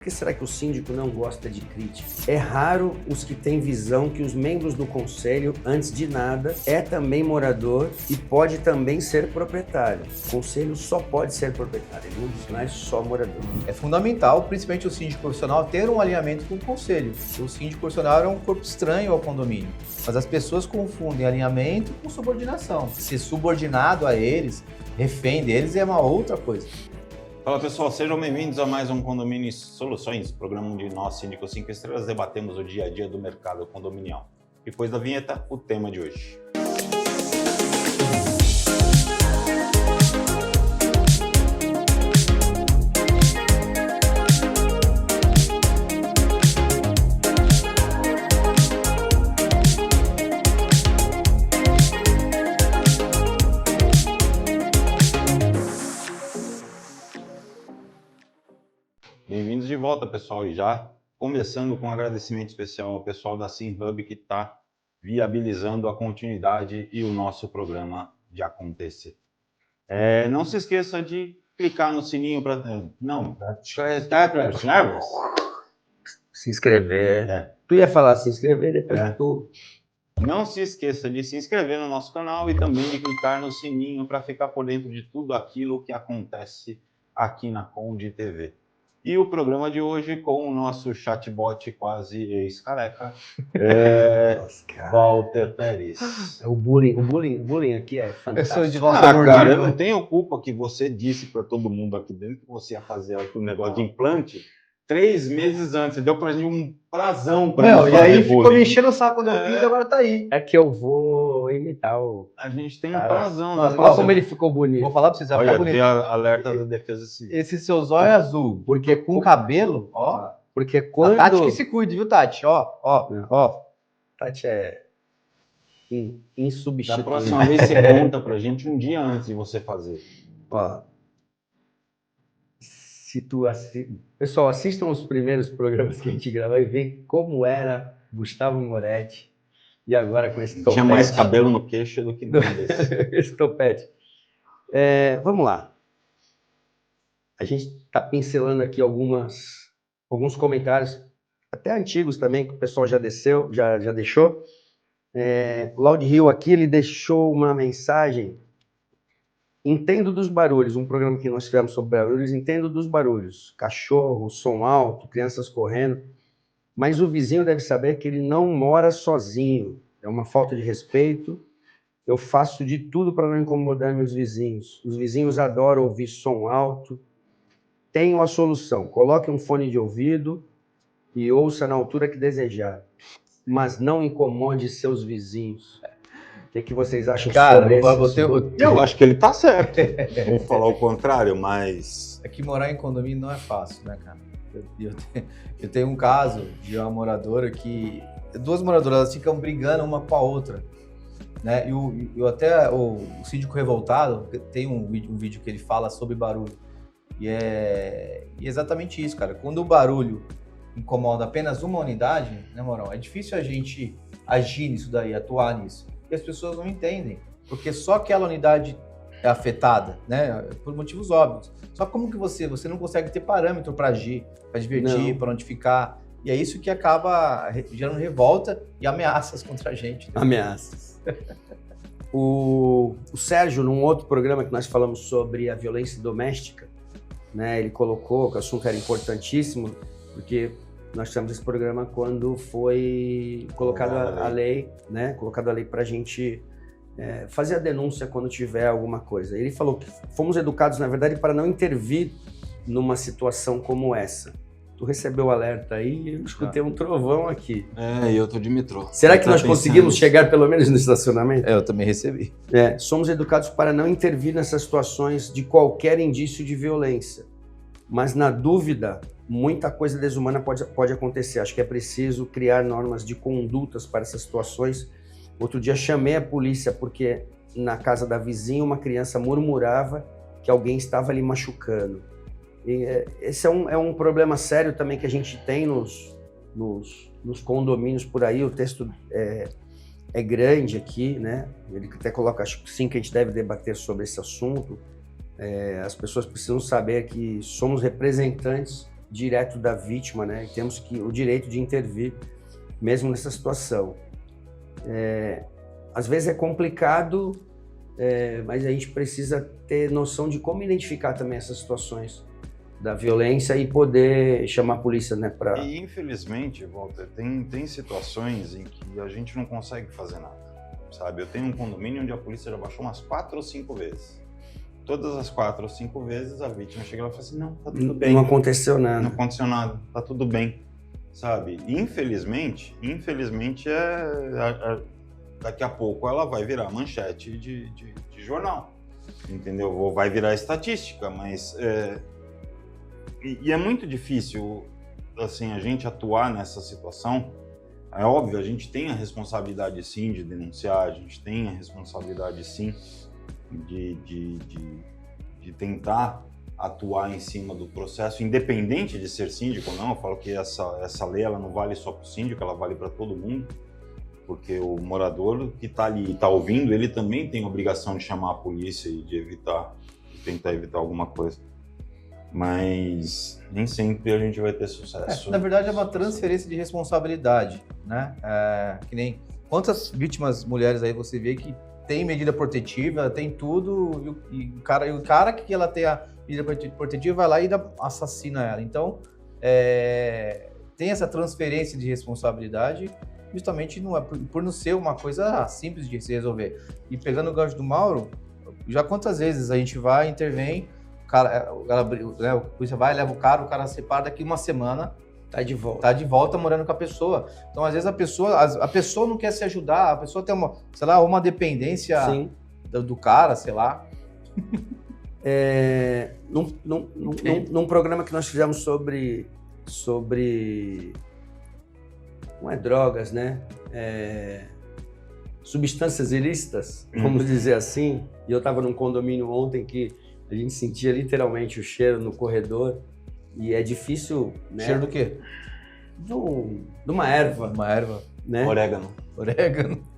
Por que será que o síndico não gosta de crítica? É raro os que têm visão que os membros do conselho, antes de nada, é também morador e pode também ser proprietário. O conselho só pode ser proprietário, ele não é só morador. É fundamental, principalmente o síndico profissional, ter um alinhamento com o conselho. O síndico profissional é um corpo estranho ao condomínio, mas as pessoas confundem alinhamento com subordinação. Ser subordinado a eles, refém deles, é uma outra coisa. Fala pessoal, sejam bem-vindos a mais um Condomínio Soluções, programa onde nós, Síndico 5 Estrelas, debatemos o dia a dia do mercado condominial. Depois da vinheta, o tema de hoje. Bem-vindos de volta, pessoal, e já começando com um agradecimento especial ao pessoal da SimHub que está viabilizando a continuidade e o nosso programa de acontecer. Não se esqueça de clicar no sininho para... Se inscrever. Tu ia falar se inscrever, depois tu... Não se esqueça de se inscrever no nosso canal e também de clicar no sininho para ficar por dentro de tudo aquilo que acontece aqui na Conde TV. E o programa de hoje com o nosso chatbot quase ex-careca, Walter Pérez. O bullying aqui é fantástico. Eu sou de volta Cara, eu não tenho culpa que você disse para todo mundo aqui dentro que você ia fazer um negócio de implante 3 meses antes. Você deu pra gente um prazão para Não, e aí ficou me enchendo o saco quando eu fiz, agora tá aí. É que eu vou imitar o... A gente tem um prazão. Nossa, Olha como ele ficou bonito. Vou falar pra vocês, vai ficar Olha, bonito. tem alerta da Defesa Civil. Esse seu zóio é azul, porque com cabelo, ó. Porque A quando... Tati que se cuide, viu, Tati? Ó. Tati é Da insubstituível. próxima vez você conta pra gente um dia antes de você fazer. Ó, se tu Pessoal, assistam os primeiros programas que a gente gravou e vê como era Gustavo Moretti e agora com esse topete. Tinha mais cabelo no queixo do que no desse. Esse topete. Vamos lá. A gente está pincelando aqui alguns comentários, até antigos também, que o pessoal já deixou. O Loud Hill aqui, ele deixou uma mensagem. Entendo dos barulhos, um programa que nós tivemos sobre barulhos, entendo dos barulhos. Cachorro, som alto, crianças correndo. Mas o vizinho deve saber que ele não mora sozinho. É uma falta de respeito. Eu faço de tudo para não incomodar meus vizinhos. Os vizinhos adoram ouvir som alto. Tenho a solução. Coloque um fone de ouvido e ouça na altura que desejar. Mas não incomode seus vizinhos. O que vocês acham sobre isso? Eu acho que ele tá certo. Vou falar o contrário, mas... É que morar em condomínio não é fácil, né, cara? Eu tenho um caso de uma moradora que... 2 moradoras, elas ficam brigando uma com a outra, né? E até o síndico revoltado, tem um vídeo que ele fala sobre barulho. E é exatamente isso, cara. Quando o barulho incomoda apenas uma unidade, né, Morão? É difícil a gente agir nisso daí, atuar nisso. E as pessoas não entendem, porque só aquela unidade é afetada, né? Por motivos óbvios. Só como que você não consegue ter parâmetro para agir, para divertir, para notificar. E é isso que acaba gerando revolta e ameaças contra a gente. Né? Ameaças. O Sérgio, num outro programa que nós falamos sobre a violência doméstica, né, ele colocou que o assunto era importantíssimo, porque nós tivemos esse programa quando foi colocada a lei, né? Colocada a lei para a gente fazer a denúncia quando tiver alguma coisa. Ele falou que fomos educados, na verdade, para não intervir numa situação como essa. Tu recebeu o alerta aí e eu escutei um trovão aqui. E eu tô de metrô. Será que nós conseguimos chegar pelo menos no estacionamento? Eu também recebi. Somos educados para não intervir nessas situações de qualquer indício de violência. Mas, na dúvida, muita coisa desumana pode acontecer. Acho que é preciso criar normas de condutas para essas situações. Outro dia chamei a polícia porque na casa da vizinha uma criança murmurava que alguém estava ali machucando. E, esse é um problema sério também que a gente tem nos condomínios por aí. O texto é grande aqui, né? Ele até coloca, acho que sim, que a gente deve debater sobre esse assunto. As pessoas precisam saber que somos representantes direto da vítima, né? E temos o direito de intervir mesmo nessa situação. Às vezes é complicado, mas a gente precisa ter noção de como identificar também essas situações da violência e poder chamar a polícia, né? E infelizmente, Walter, tem situações em que a gente não consegue fazer nada, sabe? Eu tenho um condomínio onde a polícia já baixou umas 4 ou 5 vezes. Todas as 4 ou 5 vezes a vítima chega lá e fala assim, não, tá tudo bem. Não aconteceu nada. Não aconteceu nada, tá tudo bem, sabe? E infelizmente daqui a pouco ela vai virar manchete de jornal, entendeu? Ou vai virar estatística, mas... E é muito difícil, assim, a gente atuar nessa situação. É óbvio, a gente tem a responsabilidade, sim, de denunciar, a gente tem a responsabilidade, sim, de tentar atuar em cima do processo, independente de ser síndico ou não. Eu falo que essa lei ela não vale só para o síndico, ela vale para todo mundo, porque o morador que está ali e está ouvindo, ele também tem a obrigação de chamar a polícia e de tentar evitar alguma coisa. Mas nem sempre a gente vai ter sucesso. Na verdade, é uma transferência de responsabilidade, né? Que nem quantas vítimas mulheres aí você vê que tem medida protetiva, tem tudo, e o cara que ela tem a medida protetiva vai lá e assassina ela. Então, tem essa transferência de responsabilidade, justamente por não ser uma coisa simples de se resolver. E pegando o gancho do Mauro, já quantas vezes a gente vai, intervém, a polícia vai, leva o cara separa, daqui uma semana tá de volta morando com a pessoa. Então, às vezes a pessoa não quer se ajudar, a pessoa tem uma dependência do cara, sei lá. Num programa que nós fizemos sobre não é drogas, né? Substâncias ilícitas, vamos dizer assim. E eu estava num condomínio ontem que a gente sentia literalmente o cheiro no corredor e é difícil, né? Cheiro do quê? De uma erva. Uma erva. Né? Orégano.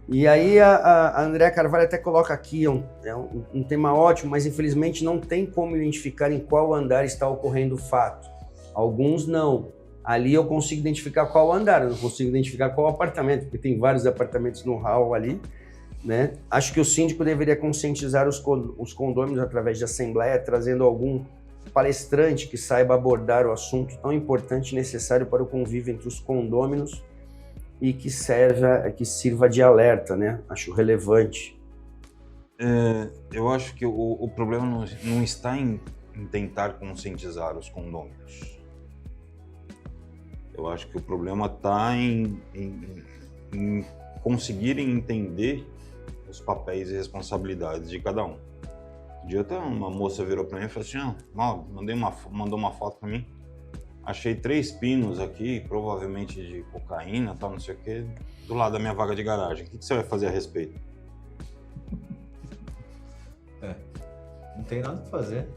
E aí a Andréa Carvalho até coloca aqui, um tema ótimo, mas infelizmente não tem como identificar em qual andar está ocorrendo o fato. Alguns não. Ali eu consigo identificar qual andar, eu não consigo identificar qual apartamento, porque tem vários apartamentos no hall ali, né? Acho que o síndico deveria conscientizar os condôminos através de assembleia, trazendo algum palestrante que saiba abordar o assunto tão importante e necessário para o convívio entre os condôminos e que sirva de alerta, né? Acho relevante. Eu acho que o problema não está em tentar conscientizar os condôminos. Eu acho que o problema está em conseguirem entender os papéis e responsabilidades de cada um. Um dia até uma moça virou para mim e falou assim, mandou uma foto para mim, achei 3 pinos aqui, provavelmente de cocaína, tal, não sei o que, do lado da minha vaga de garagem. O que você vai fazer a respeito? Não tem nada a fazer.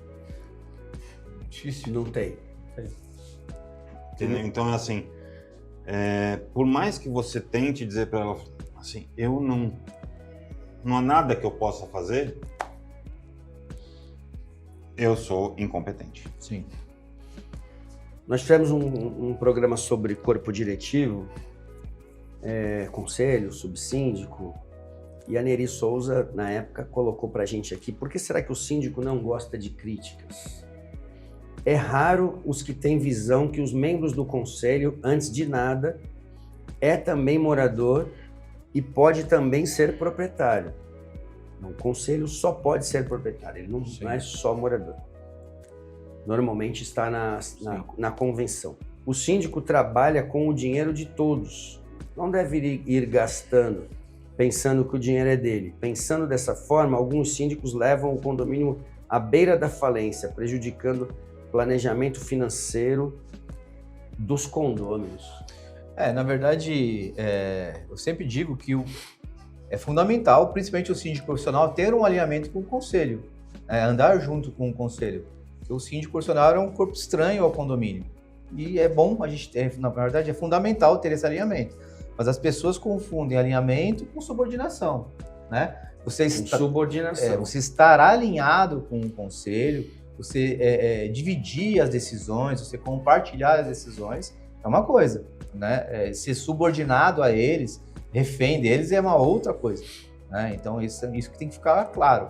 Difícil. Não tem. Então, assim, por mais que você tente dizer para ela, assim, não há nada que eu possa fazer, eu sou incompetente. Sim. Nós tivemos um programa sobre corpo diretivo, conselho, subsíndico, e a Neri Souza, na época, colocou pra gente aqui, por que será que o síndico não gosta de críticas? É raro os que têm visão que os membros do conselho, antes de nada, é também morador e pode também ser proprietário. O conselho só pode ser proprietário, ele não é só morador. Normalmente está na convenção. O síndico trabalha com o dinheiro de todos. Não deve ir gastando, pensando que o dinheiro é dele. Pensando dessa forma, alguns síndicos levam o condomínio à beira da falência, prejudicando o planejamento financeiro dos condôminos. Na verdade, eu sempre digo que é fundamental, principalmente o síndico profissional, ter um alinhamento com o conselho, andar junto com o conselho. O síndico profissional é um corpo estranho ao condomínio. E é bom a gente ter, na verdade, é fundamental ter esse alinhamento. Mas as pessoas confundem alinhamento com subordinação, né? Subordinação. Você estar alinhado com o conselho, você dividir as decisões, você compartilhar as decisões, é uma coisa, né? Ser subordinado a eles, refém deles é uma outra coisa, né? Então isso que tem que ficar claro.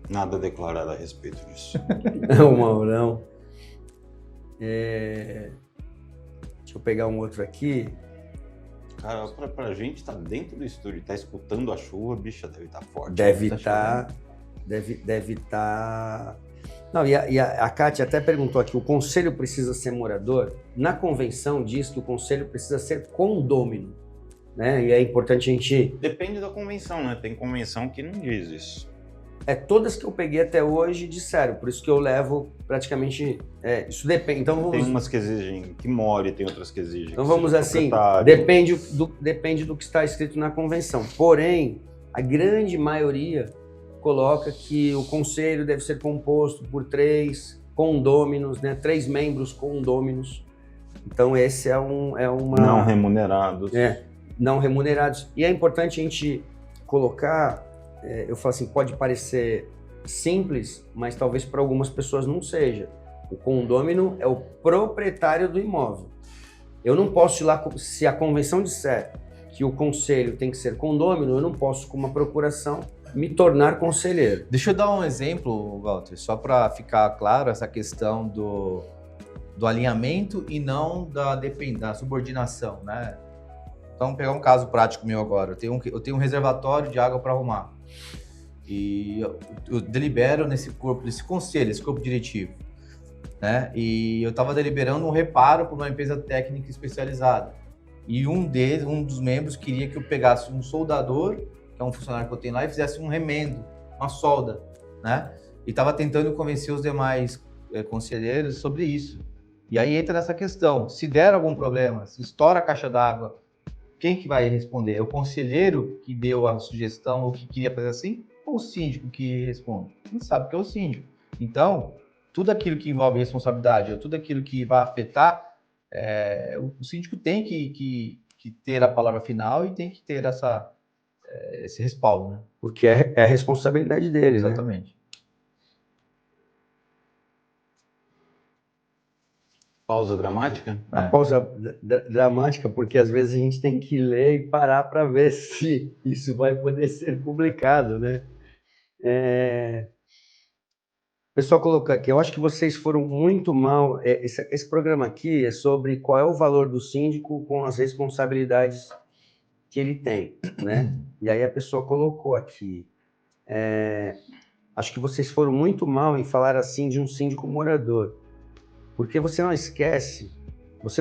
Nada declarado a respeito disso. Não, Maurão. Deixa eu pegar um outro aqui. Cara, pra gente tá dentro do estúdio, tá escutando a chuva, bicha, deve estar forte. Deve estar. Não, e a Kátia até perguntou aqui: o conselho precisa ser morador? Na convenção diz que o conselho precisa ser condômino, né? E é importante a gente. Depende da convenção, né? Tem convenção que não diz isso. Todas que eu peguei até hoje disseram, por isso que eu levo praticamente. Isso depende. Então vamos. Tem umas que exigem que more, tem outras que exigem. Então vamos assim, depende do que está escrito na convenção. Porém, a grande maioria coloca que o conselho deve ser composto por 3 condôminos, né? 3 membros condôminos. Então esse é uma... Não remunerados. Não remunerados. E é importante a gente colocar, eu falo assim, pode parecer simples, mas talvez para algumas pessoas não seja. O condômino é o proprietário do imóvel. Eu não posso ir lá, se a convenção disser que o conselho tem que ser condômino, eu não posso, com uma procuração, me tornar conselheiro. Deixa eu dar um exemplo, Walter, só para ficar claro essa questão do alinhamento e não da subordinação, né? Então, vamos pegar um caso prático meu agora. Eu tenho um reservatório de água para arrumar. E eu delibero nesse conselho, esse corpo diretivo, né? E eu estava deliberando um reparo por uma empresa técnica especializada. E um dos membros queria que eu pegasse um soldador, que é um funcionário que eu tenho lá, e fizesse um remendo, uma solda, né? E estava tentando convencer os demais conselheiros sobre isso. E aí entra nessa questão, se der algum problema, se estoura a caixa d'água, quem que vai responder? É o conselheiro que deu a sugestão ou que queria fazer assim? Ou o síndico que responde? Quem sabe que é o síndico. Então, tudo aquilo que envolve responsabilidade, ou tudo aquilo que vai afetar, o síndico tem que ter a palavra final e tem que ter esse respaldo, né? Porque é a responsabilidade dele, né? Exatamente. Pausa dramática? A pausa dramática, porque às vezes a gente tem que ler e parar para ver se isso vai poder ser publicado, né? O pessoal colocou aqui, eu acho que vocês foram muito mal. Esse programa aqui é sobre qual é o valor do síndico com as responsabilidades que ele tem, né? E aí a pessoa colocou aqui, acho que vocês foram muito mal em falar assim de um síndico morador, porque você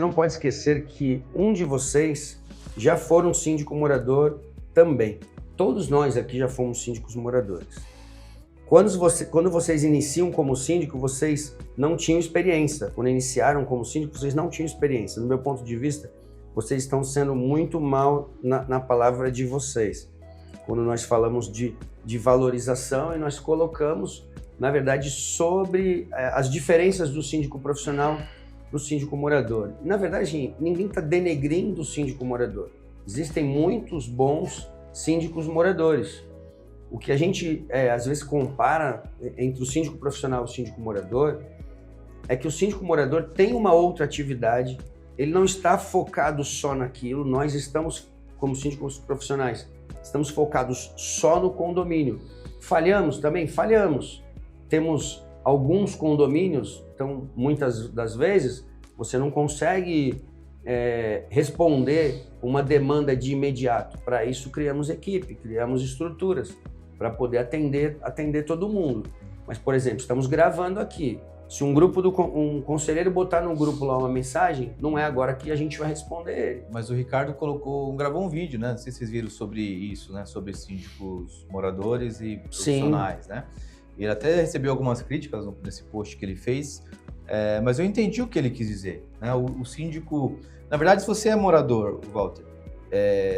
não pode esquecer que um de vocês já foram um síndico morador também. Todos nós aqui já fomos síndicos moradores. Quando vocês iniciam como síndico, vocês não tinham experiência. Quando iniciaram como síndico, vocês não tinham experiência. No meu ponto de vista, vocês estão sendo muito mal na palavra de vocês. Quando nós falamos de valorização e nós colocamos, na verdade, sobre as diferenças do síndico profissional para o síndico morador. Na verdade, ninguém está denegrindo o síndico morador. Existem muitos bons síndicos moradores. O que a gente, às vezes, compara entre o síndico profissional e o síndico morador é que o síndico morador tem uma outra atividade, ele não está focado só naquilo, nós estamos, como síndicos profissionais, estamos focados só no condomínio. Falhamos também? Falhamos. Temos alguns condomínios, então muitas das vezes você não consegue responder uma demanda de imediato. Para isso criamos equipe, criamos estruturas para poder atender todo mundo. Mas, por exemplo, estamos gravando aqui. Se um conselheiro botar no grupo lá uma mensagem, não é agora que a gente vai responder ele. Mas o Ricardo gravou um vídeo, né? Não sei se vocês viram sobre isso, né? Sobre síndicos moradores e profissionais, né? Ele até recebeu algumas críticas nesse post que ele fez, mas eu entendi o que ele quis dizer, né? O síndico... Na verdade, se você é morador, Walter,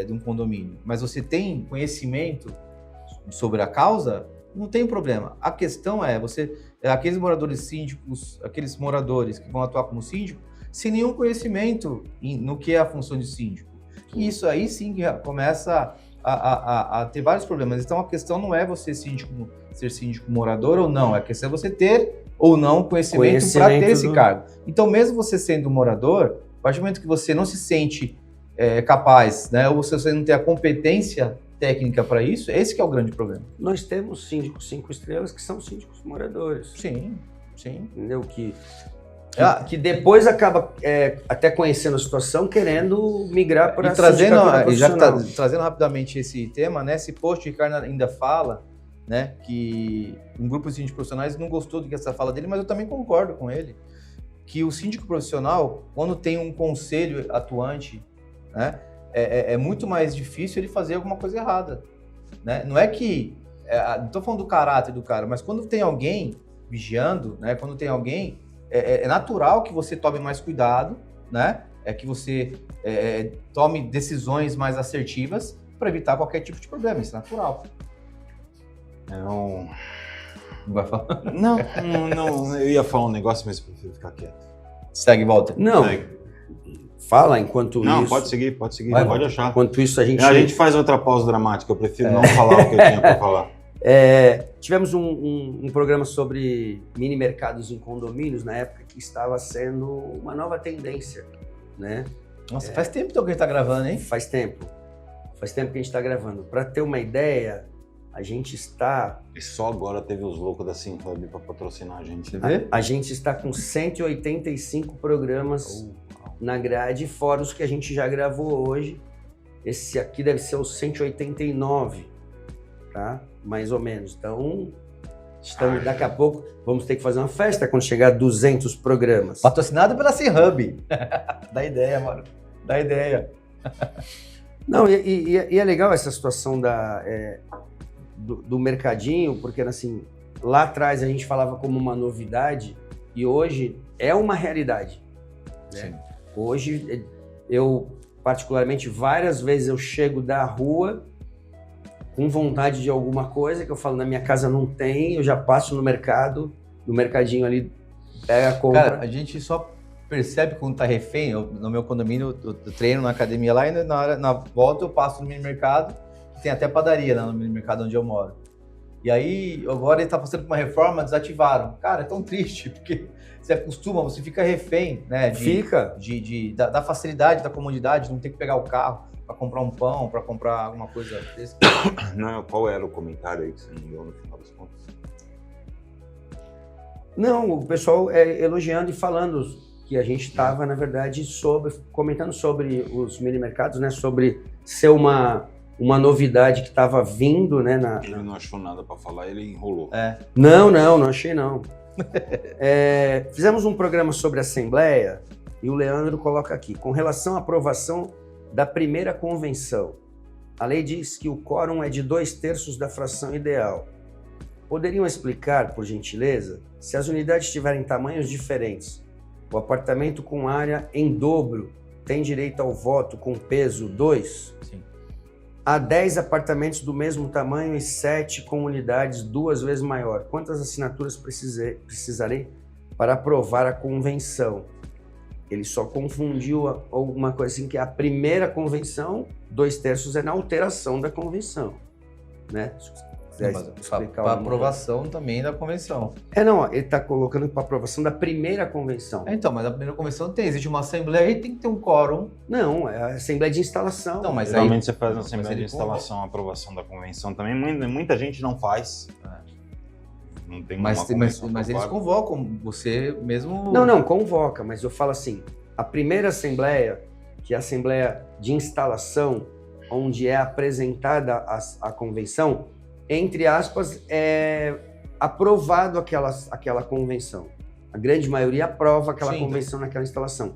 de um condomínio, mas você tem conhecimento sobre a causa, não tem problema. A questão aqueles moradores síndicos, aqueles moradores que vão atuar como síndico, sem nenhum conhecimento no que é a função de síndico. E isso aí sim começa a ter vários problemas. Então a questão não é você, síndico, ser síndico morador ou não. A questão é você ter ou não conhecimento para ter esse cargo. Então, mesmo você sendo morador, a partir do momento que você não se sente capaz, né, ou você não tem a competência técnica para isso, esse que é o grande problema. Nós temos síndicos 5 estrelas que são síndicos moradores. Sim. Entendeu? Que depois acaba até conhecendo a situação, querendo migrar para a sindicatura profissional. Trazendo rapidamente esse tema, né? Esse post, o Ricardo ainda fala, né, que um grupo de síndicos profissionais não gostou dessa fala dele, mas eu também concordo com ele, que o síndico profissional, quando tem um conselho atuante, né, é muito mais difícil ele fazer alguma coisa errada, né? Não é que... não estou falando do caráter do cara, mas quando tem alguém vigiando, né, quando tem alguém, é natural que você tome mais cuidado, né? Que você tome decisões mais assertivas para evitar qualquer tipo de problema, isso é natural. Não vai falar? Não, eu ia falar um negócio, mas eu prefiro ficar quieto. Segue, Walter. Não, fala enquanto isso. Não, pode seguir, pode achar. Enquanto isso, a gente faz outra pausa dramática, eu prefiro não falar o que eu tinha para falar. Tivemos um programa sobre mini mercados em condomínios, na época que estava sendo uma nova tendência, né? Nossa, faz tempo então que a gente está gravando, hein? Faz tempo que a gente está gravando. Para ter uma ideia, a gente está... E só agora teve os loucos da SimHub para patrocinar a gente. A gente está com 185 programas na grade, fora os que a gente já gravou hoje. Esse aqui deve ser o 189, tá? Mais ou menos. Então, daqui a pouco, vamos ter que fazer uma festa quando chegar a 200 programas. Patrocinado pela SimHub. Dá ideia, mano. Dá ideia. Não, e é legal essa situação do mercadinho, porque assim, lá atrás a gente falava como uma novidade e hoje é uma realidade. Né? Hoje, eu particularmente, várias vezes eu chego da rua com vontade de alguma coisa que eu falo, na minha casa não tem, eu já passo no mercado, no mercadinho ali, pega a compra. Cara, a gente só percebe quando tá refém. No meu condomínio, eu treino na academia lá e na volta eu passo no mini mercado, tem até padaria lá no mini mercado onde eu moro. E aí, agora ele tá passando por uma reforma, desativaram. Cara, é tão triste, porque você acostuma, você fica refém, né? Da facilidade, da comodidade, não ter que pegar o carro para comprar um pão, para comprar alguma coisa desse. Não, qual era o comentário aí que você não deu no final das contas? Não, o pessoal elogiando e falando que a gente estava, na verdade, comentando sobre os mini mercados, né? Sobre ser uma novidade que estava vindo, né? Ele não achou nada para falar, ele enrolou. Não achei não. Fizemos um programa sobre Assembleia e o Leandro coloca aqui, com relação à aprovação da primeira convenção. A lei diz que o quórum é de 2/3 da fração ideal. Poderiam explicar, por gentileza, se as unidades tiverem tamanhos diferentes, o apartamento com área em dobro tem direito ao voto com peso 2? Sim. Há 10 apartamentos do mesmo tamanho e 7 com unidades 2 vezes maior. Quantas assinaturas precisarei para aprovar a convenção? Ele só confundiu alguma coisa assim, que a primeira convenção, 2/3 é na alteração da convenção, né? Para aprovação também da convenção. Ele está colocando para aprovação da primeira convenção. Então, mas a primeira convenção existe uma assembleia e tem que ter um quórum. Não, é a assembleia de instalação. Não, mas geralmente você faz na assembleia de instalação, a aprovação da convenção também. Muita gente não faz. Não tem mas eles convocam você mesmo... Não, convoca, mas eu falo assim, a primeira assembleia, que é a assembleia de instalação, onde é apresentada a convenção, entre aspas, é aprovado aquela convenção. A grande maioria aprova aquela convenção naquela instalação.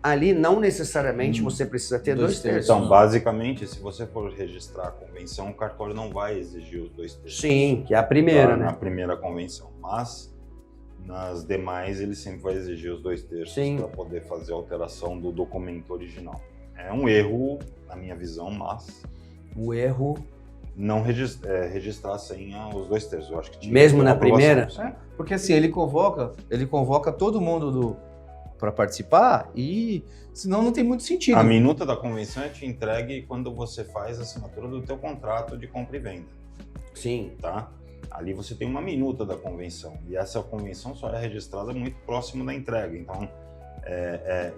Ali, não necessariamente, você precisa ter 2/3. Então, basicamente, se você for registrar a convenção, o cartório não vai exigir os 2/3. Sim, que é a primeira, né? Na primeira convenção. Mas, nas demais, ele sempre vai exigir os 2/3 para poder fazer a alteração do documento original. É um erro, na minha visão, mas... O erro... Não registrar sem os 2/3. Eu acho que tinha mesmo na primeira? Porque assim, ele convoca todo mundo para participar e senão não tem muito sentido. A minuta da convenção é te entregue quando você faz a assinatura do teu contrato de compra e venda. Sim. Tá? Ali você tem uma minuta da convenção, e essa convenção só é registrada muito próximo da entrega. Então,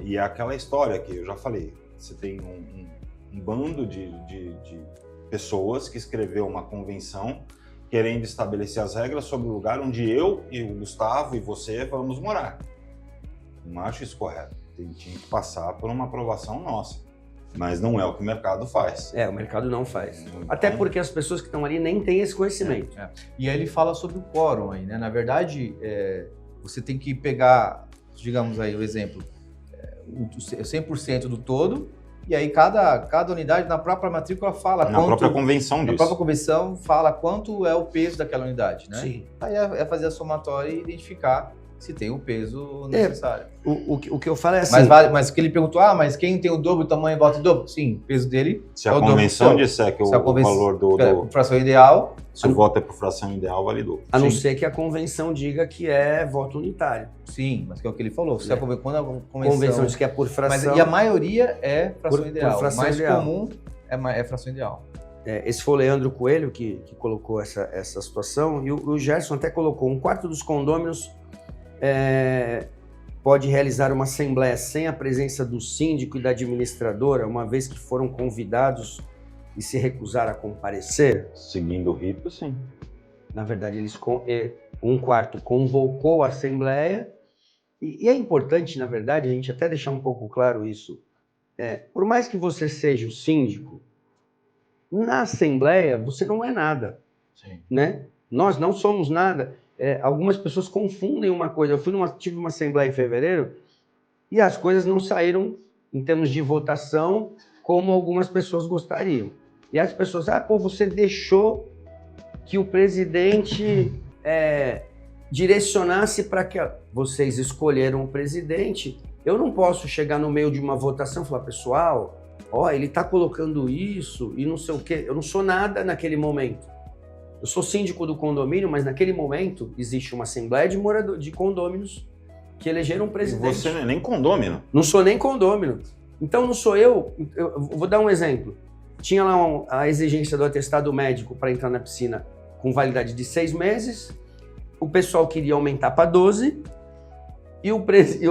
e é aquela história que eu já falei, você tem um bando de pessoas que escreveu uma convenção querendo estabelecer as regras sobre o lugar onde eu e o Gustavo e você vamos morar. Não acho isso correto. Tinha que passar por uma aprovação nossa. Mas não é o que o mercado faz. O mercado não faz. Então, Até porque as pessoas que estão ali nem têm esse conhecimento. E aí ele fala sobre o quórum aí, né? Na verdade, você tem que pegar, digamos aí, o exemplo, o 100% do todo, e aí cada unidade na própria matrícula fala na própria convenção disso. Na própria convenção fala quanto é o peso daquela unidade, né? Sim. Aí é fazer a somatória e identificar se tem o peso necessário. O que eu falo é assim... Mas o que ele perguntou, mas quem tem o dobro, o tamanho, vota o dobro? Sim, o peso dele se a convenção disser que o valor do... fração ideal... Se o voto é por fração ideal, validou. A não ser que a convenção diga que é voto unitário. Sim, mas que é o que ele falou. Quando a convenção diz que é por fração... E a maioria é fração ideal. Por fração o mais ideal. comum é fração ideal. Esse foi o Leandro Coelho que colocou essa situação, e o Gerson até colocou: um quarto dos condôminos pode realizar uma assembleia sem a presença do síndico e da administradora, uma vez que foram convidados e se recusaram a comparecer? Seguindo o rito, sim. Na verdade, um quarto convocou a assembleia, e é importante, na verdade, a gente até deixar um pouco claro isso. Por mais que você seja o síndico, na assembleia você não é nada. Sim. Né? Nós não somos nada. Algumas pessoas confundem uma coisa. Eu tive uma assembleia em fevereiro e as coisas não saíram em termos de votação como algumas pessoas gostariam. E as pessoas, você deixou que o presidente direcionasse para que... Vocês escolheram o presidente. Eu não posso chegar no meio de uma votação e falar: pessoal, ele está colocando isso e não sei o quê. Eu não sou nada naquele momento. Eu sou síndico do condomínio, mas naquele momento existe uma assembleia de condôminos que elegeram um presidente. E você não é nem condômino. Não sou nem condômino. Então não sou eu vou dar um exemplo. Tinha lá a exigência do atestado médico para entrar na piscina com validade de 6 meses. O pessoal queria aumentar para 12 e o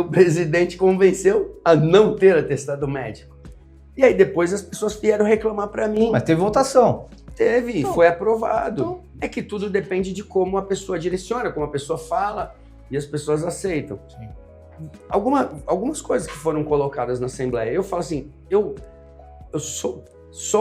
presidente convenceu a não ter atestado médico. E aí depois as pessoas vieram reclamar para mim. Mas teve votação. Teve, então, foi aprovado. Então, é que tudo depende de como a pessoa direciona, como a pessoa fala e as pessoas aceitam. Sim. Algumas coisas que foram colocadas na Assembleia, eu falo assim, eu sou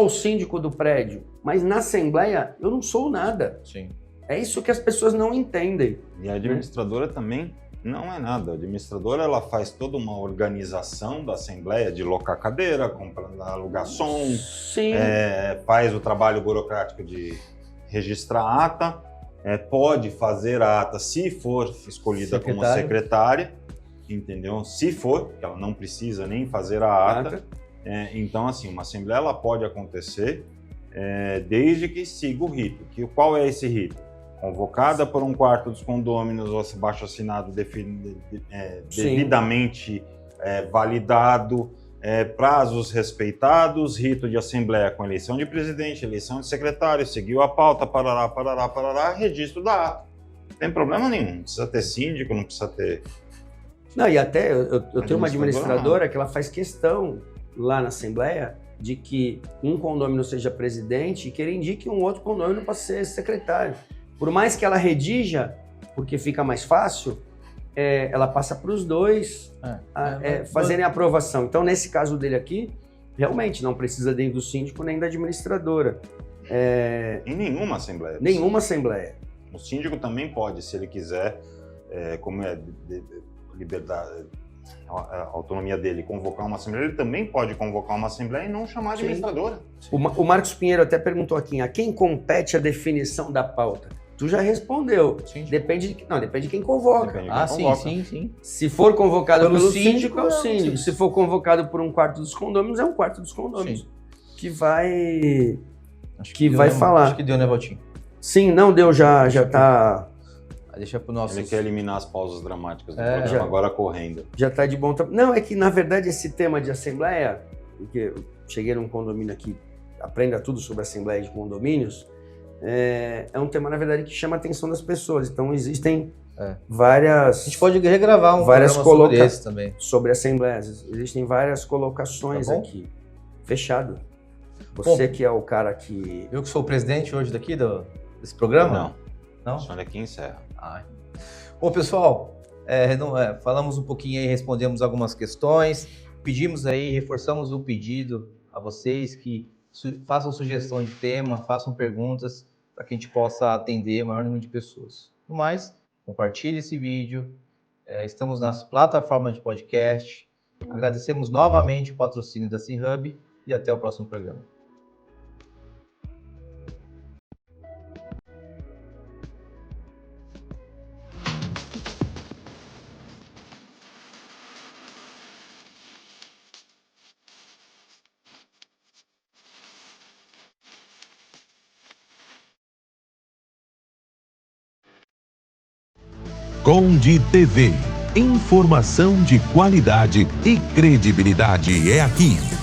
o síndico do prédio, mas na Assembleia eu não sou nada. Sim. É isso que as pessoas não entendem. E a administradora também não é nada. A administradora, ela faz toda uma organização da Assembleia de locar cadeira, alugar som, Sim. Faz o trabalho burocrático de registrar a ata, pode fazer a ata se for escolhida como secretária, entendeu? Se for, porque ela não precisa nem fazer a ata. Então, assim, uma Assembleia ela pode acontecer desde que siga o rito. Qual é esse rito? Convocada por um quarto dos condôminos, abaixo assinado devidamente validado, prazos respeitados, rito de assembleia com eleição de presidente, eleição de secretário, seguiu a pauta, parará, registro da ata. Não tem problema nenhum, não precisa ter síndico, não precisa ter... Não, e até eu tenho uma administradora que ela faz questão lá na assembleia de que um condômino seja presidente e que ele indique um outro condômino para ser secretário. Por mais que ela redija, porque fica mais fácil, ela passa para os dois fazerem a aprovação. Então, nesse caso dele aqui, realmente não precisa nem do síndico nem da administradora. Em nenhuma assembleia. Nenhuma assembleia. O síndico também pode, se ele quiser, como liberdade, a autonomia dele, convocar uma assembleia, ele também pode convocar uma assembleia e não chamar de administradora. O Marcos Pinheiro até perguntou aqui: a quem compete a definição da pauta? Tu já respondeu. Sim. Depende de quem convoca. Sim. Se for convocado pelo síndico, é o síndico. Se for convocado por um quarto dos condôminos, é um quarto dos condôminos. Sim. Que vai falar. Acho que deu, né, Valtinho? Sim, não deu, já tá... Deixa pro nosso... Ele quer eliminar as pausas dramáticas do programa, agora correndo. Já tá de bom tamanho. Não, é que na verdade esse tema de assembleia, porque eu cheguei num condomínio aqui, aprenda tudo sobre assembleia de condomínios, é um tema, na verdade, que chama a atenção das pessoas. Então, existem A várias... gente pode regravar um várias programa sobre esse também. sobre assembleias. Existem várias colocações Tá bom? aqui. Fechado. Você Bom, que é o cara que... Eu que sou o presidente hoje daqui desse programa? Não, Não? o senhor aqui encerra. Ai. Bom, pessoal, falamos um pouquinho aí, respondemos algumas questões, pedimos aí, reforçamos o pedido a vocês que façam sugestão de tema, façam perguntas para que a gente possa atender o maior número de pessoas. No mais, compartilhe esse vídeo, estamos nas plataformas de podcast, agradecemos novamente o patrocínio da SimHub e até o próximo programa. Conde TV. Informação de qualidade e credibilidade é aqui.